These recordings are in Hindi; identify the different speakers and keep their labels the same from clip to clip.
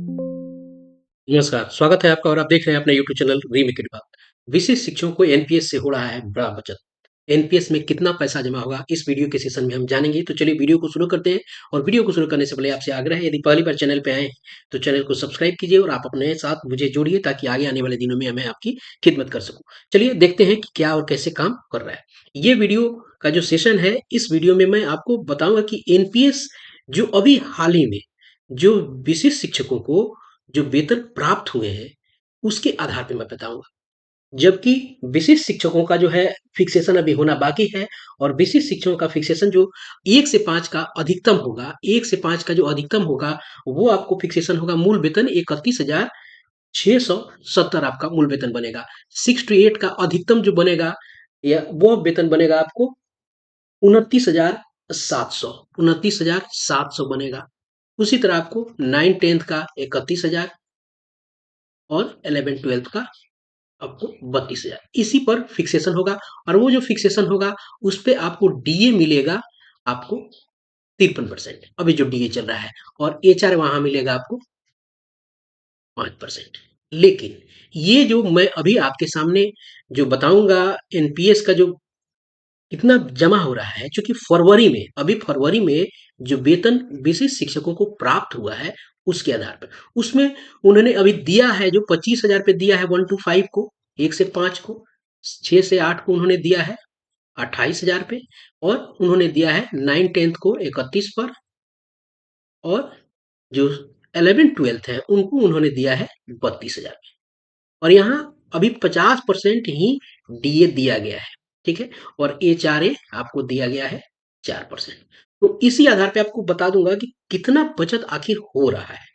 Speaker 1: नमस्कार, स्वागत है आपका और आप देख रहे हैं अपने यूट्यूब चैनल रीमेक की बात। विशेष शिक्षकों को एनपीएस से हो रहा है बड़ा बचत। एनपीएस में कितना पैसा जमा होगा इस वीडियो के सेशन में हम जानेंगे। तो चलिए वीडियो को शुरू करते हैं और वीडियो को शुरू करने से पहले आपसे आग्रह है, यदि पहली बार चैनल पे आए हैं तो चैनल को सब्सक्राइब कीजिए और आप अपने साथ मुझे जोड़िए ताकि आगे आने वाले दिनों में मैं आपकी खिदमत कर सकूँ। चलिए देखते हैं कि क्या और कैसे काम कर रहा है। ये वीडियो का जो सेशन है, इस वीडियो में मैं आपको बताऊँगा कि एनपीएस जो अभी हाल ही में जो विशेष शिक्षकों को जो वेतन प्राप्त हुए हैं, उसके आधार पे मैं बताऊँगा। जबकि विशेष शिक्षकों का जो है फिक्सेशन अभी होना बाकी है और विशेष शिक्षकों का फिक्सेशन जो 1 से 5 का अधिकतम होगा, 1 से 5 का जो अधिकतम होगा, वो आपको फिक्सेशन होगा मूल वेतन 31,670 आपका मूल वेतन बनेगा। 6 टू 8 का अधिकतम जो बनेगा या वो वेतन बनेगा आपको 29,700 29,700 बनेगा। उसी तरह आपको 9th-10th का 31,000 और 11th-12th का आपको 32,000 इसी पर फिक्सेशन होगा और वो जो फिक्सेशन होगा उस पे आपको डीए मिलेगा आपको 53% अभी जो डीए चल रहा है और एचआर वहां मिलेगा आपको 5%। लेकिन ये जो मैं अभी आपके सामने जो बताऊंगा एनपीएस का जो कितना जमा हो रहा है, क्योंकि फरवरी में जो वेतन विशेष शिक्षकों को प्राप्त हुआ है उसके आधार पर उसमें उन्होंने अभी दिया है जो 25,000 पे दिया है 1 to 5 को, 1 से 5 को, 6 से 8 को उन्होंने दिया है 28,000 पे और उन्होंने दिया है 9th-10th को 31 पर और जो 11th-12th है उनको उन्होंने दिया है 32,000 पे और यहाँ अभी 50% ही डीए दिया गया है, ठीक है, और एचआरए आपको दिया गया है 4%। तो इसी आधार पे आपको बता दूंगा कि कितना बचत आखिर हो रहा है,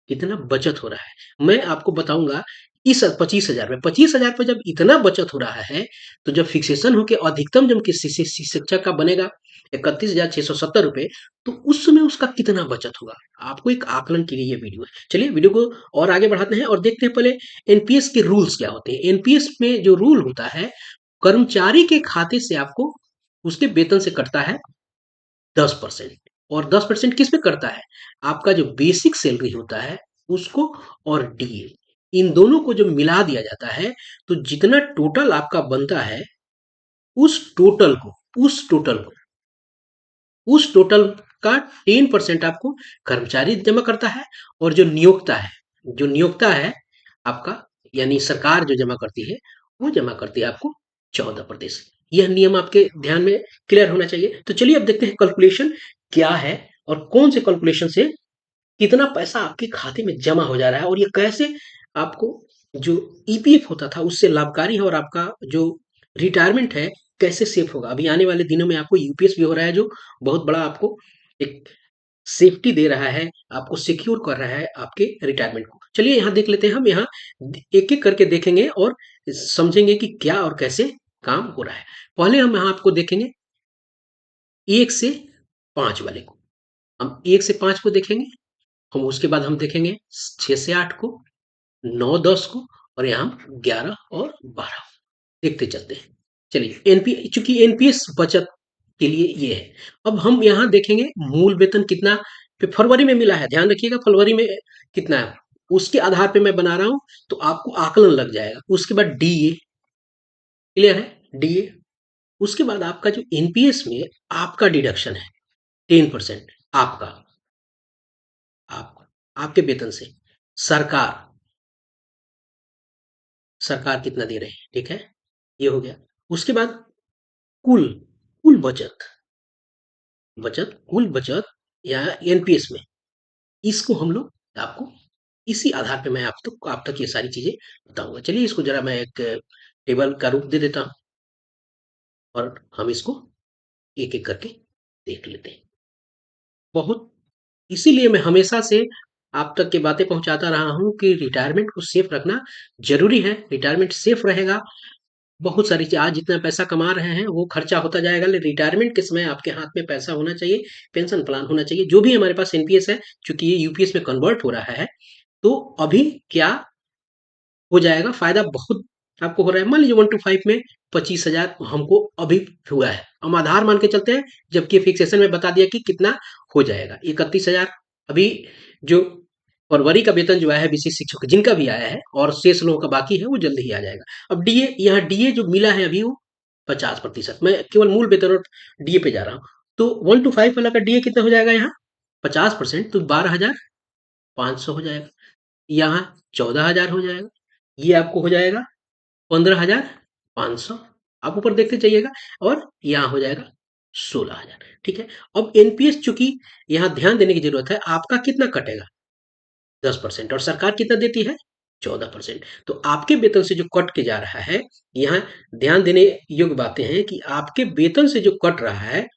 Speaker 1: कितना बचत हो रहा है। मैं आपको बताऊंगा इस 25,000 में 25,000 पे जब इतना बचत हो रहा है तो जब फिक्सेशन होकर अधिकतम जब किसी शिक्षक का बनेगा 31,670 रुपए, तो उस समय उसका कितना बचत होगा आपको एक आकलन के लिए ये वीडियो है। चलिए वीडियो को और आगे बढ़ाते हैं और देखते हैं पहले एनपीएस के रूल्स क्या होते हैं। एनपीएस में जो रूल होता है, कर्मचारी के खाते से आपको उसके वेतन से कटता है 10% और 10% किस पे करता है, आपका जो बेसिक सैलरी होता है उसको और डीए इन दोनों को जब मिला दिया जाता है तो जितना टोटल आपका बनता है उस टोटल को उस टोटल का 10% आपको कर्मचारी जमा करता है और जो नियोक्ता है आपका यानी सरकार जो जमा करती है वो जमा करती है आपको 14%। यह नियम आपके ध्यान में क्लियर होना चाहिए। तो चलिए अब देखते हैं कैलकुलेशन क्या है और कौन से कैलकुलेशन से कितना पैसा आपके खाते में जमा हो जा रहा है और ये कैसे आपको जो ईपीएफ होता था उससे लाभकारी है और आपका जो रिटायरमेंट है कैसे सेफ होगा। अभी आने वाले दिनों में आपको यूपीएस भी हो रहा है जो बहुत बड़ा आपको एक सेफ्टी दे रहा है, आपको सिक्योर कर रहा है आपके रिटायरमेंट को। चलिए यहाँ देख लेते हैं, हम यहाँ एक एक करके देखेंगे और समझेंगे कि क्या और कैसे काम हो रहा है। पहले हम यहाँ आपको देखेंगे 1 से 5 वाले को। हम 1 से 5 को देखेंगे, हम उसके बाद हम देखेंगे 6 से 8 को, 9-10 को और यहाँ हम 11 और 12 देखते चलते हैं। चलिए चूंकि एनपीएस बचत के लिए ये है। अब हम यहाँ देखेंगे मूल वेतन कितना फरवरी में मिला है, ध्यान रखिएगा फरवरी में कितना है उसके आधार पे मैं बना रहा हूं तो आपको आकलन लग जाएगा। उसके बाद डीए क्लियर है, डीए उसके बाद आपका जो एनपीएस में आपका डिडक्शन है 10% आपका आपका आपके वेतन से सरकार सरकार कितना दे रही है, ठीक है, ये हो गया। उसके बाद कुल कुल कुल बचत या एनपीएस में इसको हम लोग आपको इसी आधार पे मैं आप तक ये सारी चीजें बताऊंगा। चलिए इसको जरा मैं एक टेबल का रूप दे देता हूं और हम इसको एक एक करके देख लेते हैं। बहुत इसीलिए मैं हमेशा से आप तक की बातें पहुंचाता रहा हूं कि रिटायरमेंट को सेफ रखना जरूरी है। रिटायरमेंट सेफ रहेगा, बहुत सारी चीज़ आज जितना पैसा कमा रहे हैं वो खर्चा होता जाएगा, लेकिन रिटायरमेंट के समय आपके हाथ में पैसा होना चाहिए, पेंशन प्लान होना चाहिए। जो भी हमारे पास एनपीएस है, चूंकि ये यूपीएस में कन्वर्ट हो रहा है तो अभी क्या हो जाएगा, फायदा बहुत आपको हो रहा है। मान लीजिए 1 to 5 में 25,000 हमको अभी हुआ है, हम आधार मान के चलते हैं, जबकि फिक्सेशन में बता दिया कि कितना हो जाएगा 31,000। अभी जो फरवरी का वेतन जो आया है विशेष शिक्षक जिनका भी आया है और शेष लोगों का बाकी है वो जल्द ही आ जाएगा। अब डीए, यहाँ डीए जो मिला है अभी वो 50%। मैं केवल मूल वेतन और डीए पे जा रहा हूँ। तो 1 to 5 वाला का डीए कितना हो जाएगा यहाँ? 50%, तो 12,500 हो जाएगा। यहाँ 14,000 हो जाएगा। ये आपको हो जाएगा 15,500। आप ऊपर देखते जाइएगा। और यहाँ हो जाएगा 16,000। ठीक है। अब एनपीएस चूंकि यहाँ ध्यान देने की जरूरत है, आपका कितना कटेगा? 10%। और सरकार कितना देती है? 14%। तो आपके वेतन से जो कट के जा रहा है, यहाँ ध्यान देने योग्य बातें हैं कि आपके वेतन से जो कट रहा है,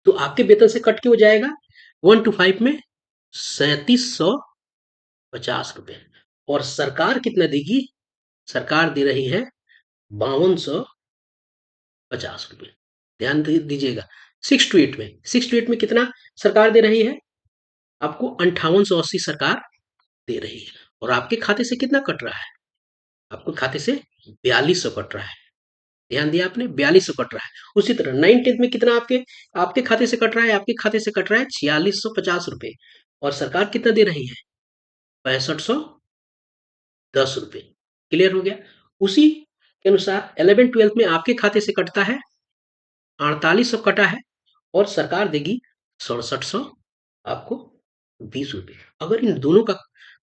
Speaker 1: तो आपके वेतन से कट के हो जाएगा 1 to 5 में 3750 रुपए। और सरकार कितना देगी? सरकार दे रही है 5250 रुपए। ध्यान दीजिएगा। 6 to 8 में कितना सरकार दे रही है? आपको 5880 सरकार दे रही है। और आपके खाते से कितना कट रहा है? आपके खाते से 4200 कट रहा है। ध्यान दिया आपने? 4200 कट रहा है। उसी तरह 9th में कितना आपके आपके खाते से कट रहा है? आपके खाते से कट रहा है 4650 रुपए। और सरकार कितना दे रही है? 6510 रुपए। क्लियर हो गया? उसी के अनुसार 11th-12th में आपके खाते से कटता है 4800 कटा है। और सरकार देगी 6700 आपको 20 रुपए। अगर इन दोनों का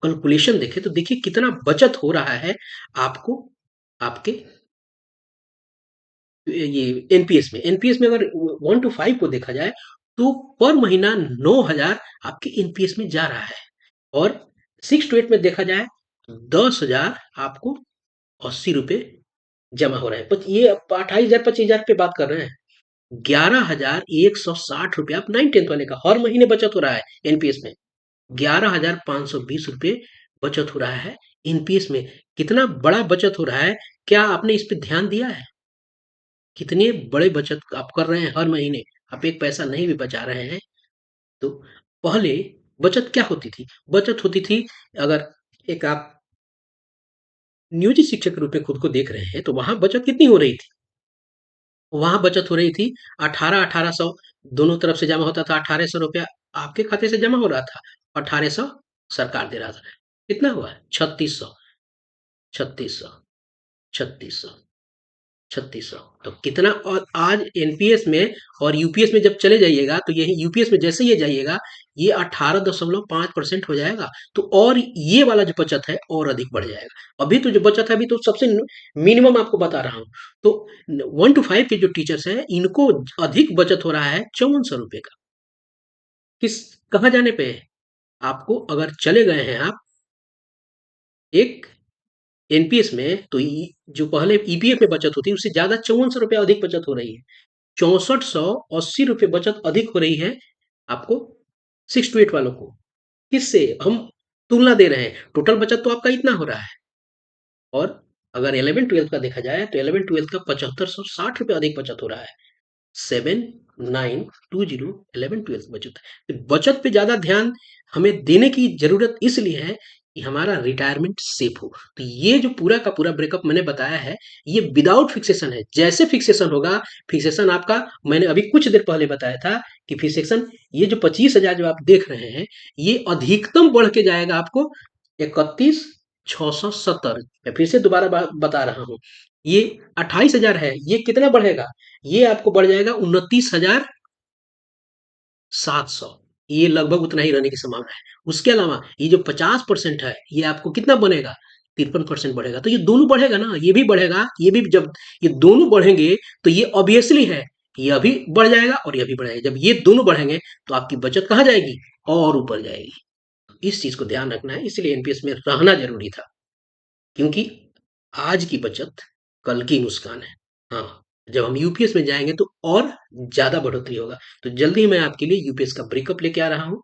Speaker 1: कैलकुलेशन देखें तो देखिए कितना बचत हो रहा है आपको, आपके ये एनपीएस में अगर 1 to 5 को देखा जाए तो पर महीना 9,000 आपके एनपीएस में जा रहा है। और 6 to 8 में देखा जाए 10,000 आपको 80 रुपए जमा हो रहे हैं। ये 28,000 25,000 पे बात कर रहे हैं। 11,160 रुपए आप 9th वाले का हर महीने बचत हो रहा है एनपीएस में। 11,520 रुपए बचत हो रहा है एनपीएस में। कितना बड़ा बचत हो रहा है, क्या आपने इस पे ध्यान दिया है? कितने बड़े बचत आप कर रहे हैं हर महीने। आप एक पैसा नहीं भी बचा रहे हैं। तो पहले बचत क्या होती थी? बचत होती थी, अगर एक आप नियोजित शिक्षक के रूप में खुद को देख रहे हैं तो वहां बचत कितनी हो रही थी? वहां बचत हो रही थी 1800 दोनों तरफ से जमा होता था। 1800 रुपया आपके खाते से जमा हो रहा था, 1800 सरकार दे रहा था। कितना हुआ? 3600, 3600, 3600, 3600। तो कितना? और आज एनपीएस में और यूपीएस में जब चले जाइएगा तो यही यूपीएस में जैसे ये जाइएगा ये 18.5% हो जाएगा। तो और ये वाला जो बचत है और अधिक बढ़ जाएगा। अभी तो जो बचत है अभी तो सबसे मिनिमम आपको बता रहा हूँ। तो 1 to 5 के जो टीचर्स हैं इनको अधिक बचत हो रहा है 5400 रुपए का। किस कहाँ जाने पे? आपको अगर चले गए हैं आप एक एनपीएस में तो जो पहले ईपीएफ में बचत होती है उससे ज्यादा 5400 रुपया अधिक बचत हो रही है। 6480 रुपये बचत अधिक हो रही है आपको 6 to 8 वालों को। किससे हम तुलना दे रहे हैं? टोटल बचत तो आपका इतना हो रहा है। और अगर 11th-12th का देखा जाए तो 11th-12th का 7560 रुपये अधिक बचत हो रहा है। 7920 11th-12th बचत है। तो बचत पे ज्यादा ध्यान हमें देने की जरूरत इसलिए है कि हमारा रिटायरमेंट सेफ हो। तो ये जो पूरा का पूरा ब्रेकअप मैंने बताया है ये विदाउट फिक्सेशन है। जैसे फिक्सेशन होगा, फिक्सेशन आपका मैंने अभी कुछ देर पहले बताया था कि फिक्सेशन ये जो 25,000 जो आप देख रहे हैं ये अधिकतम बढ़ के जाएगा आपको 31,670। मैं फिर से दोबारा बता रहा हूँ, ये 28,000 है, ये कितना बढ़ेगा? ये आपको बढ़ जाएगा 29,700। ये लगभग उतना ही रहने की संभावना है। उसके अलावा ये जो 50% है ये आपको कितना बनेगा? 53% बढ़ेगा। तो ये दोनों बढ़ेगा ना, ये भी बढ़ेगा, ये भी। जब ये दोनों बढ़ेंगे तो ये ऑब्वियसली है, ये अभी बढ़ जाएगा और ये भी बढ़ेगा। जब ये दोनों बढ़ेंगे तो आपकी बचत कहाँ जाएगी? और ऊपर जाएगी। इस चीज को ध्यान रखना है, इसलिए एनपीएस में रहना जरूरी था। क्योंकि आज की बचत कल की मुस्कान है। हाँ, जब हम यूपीएस में जाएंगे तो और ज्यादा बढ़ोतरी होगा। तो जल्दी ही मैं आपके लिए यूपीएस का ब्रेकअप लेके आ रहा हूँ।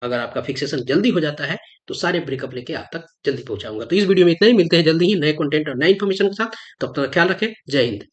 Speaker 1: अगर आपका फिक्सेशन जल्दी हो जाता है तो सारे ब्रेकअप लेके आप तक जल्दी पहुंचाऊंगा। तो इस वीडियो में इतना ही। मिलते हैं जल्दी ही नए कंटेंट और नए इन्फॉर्मेशन के साथ। तब तक ख्याल रखें। जय हिंद।